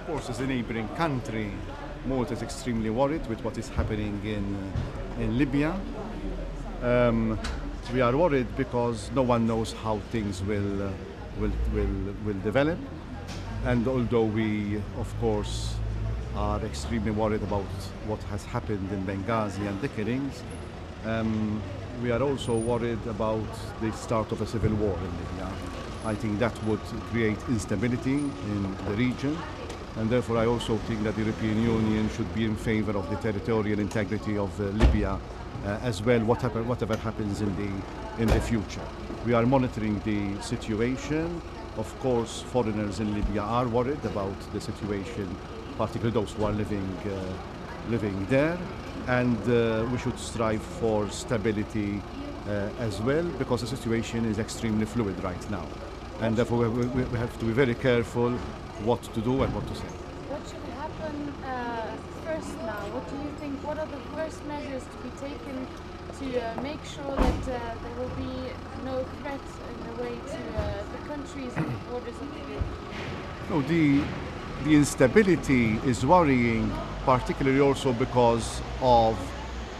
Of course, as a neighbouring country, Malta is extremely worried with what is happening in Libya. We are worried because no one knows how things will develop. And although we, of course, are extremely worried about what has happened in Benghazi and the killings, we are also worried about the start of a civil war in Libya. I think that would create instability in the region, and therefore I also think that the European Union should be in favor of the territorial integrity of Libya as well, whatever happens in the future. We are monitoring the situation. Of course, foreigners in Libya are worried about the situation, particularly those who are living there, and we should strive for stability as well, because the situation is extremely fluid right now, and therefore we have to be very careful what to do and what to say. What should happen first now? What do you think? What are the first measures to be taken to make sure that there will be no threat in the way to the countries and the borders of the EU? No, the instability is worrying, particularly also because of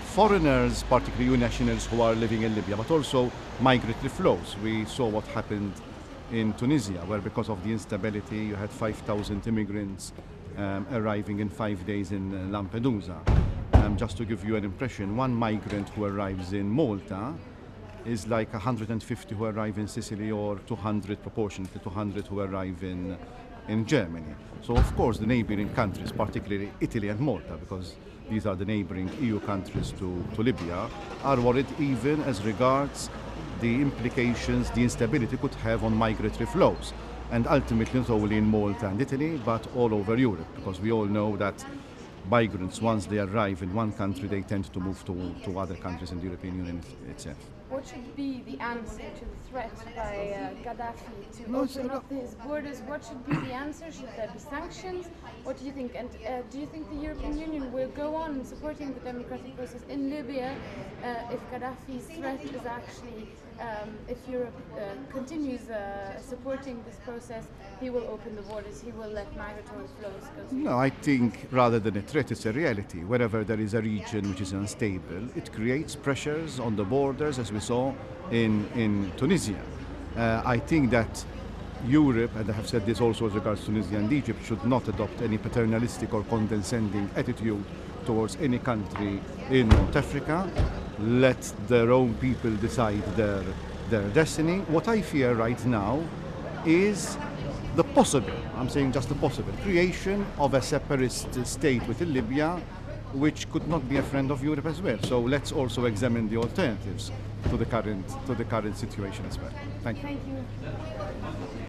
foreigners, particularly EU nationals who are living in Libya, but also migratory flows. We saw what happened in Tunisia, where because of the instability you had 5,000 immigrants arriving in 5 days in Lampedusa. Just to give you an impression, one migrant who arrives in Malta is like 150 who arrive in Sicily, or 200 proportionately 200 who arrive in Germany. So of course the neighbouring countries, particularly Italy and Malta, because these are the neighbouring EU countries to Libya, are worried even as regards the implications the instability could have on migratory flows, and ultimately not only in Malta and Italy but all over Europe, because we all know that migrants, once they arrive in one country, they tend to move to other countries in the European Union itself. What should be the answer to the threat by Gaddafi to open up his borders? What should be the answer? Should there be sanctions? What do you think? And do you think the European Union will go on supporting the democratic process in Libya if Gaddafi's threat is actually, if Europe continues supporting this process, he will open the borders, he will let migratory flows go through? No, I think rather than a threat, it's a reality. Wherever there is a region which is unstable, it creates pressures on the borders, as we saw in Tunisia. I think that Europe, and I have said this also as regards Tunisia and Egypt, should not adopt any paternalistic or condescending attitude towards any country in North Africa. Let their own people decide their destiny. What I fear right now is the possible, I'm saying just the possible, creation of a separatist state within Libya, which could not be a friend of Europe as well. So let's also examine the alternatives to the current situation as well. Thank you. Thank you.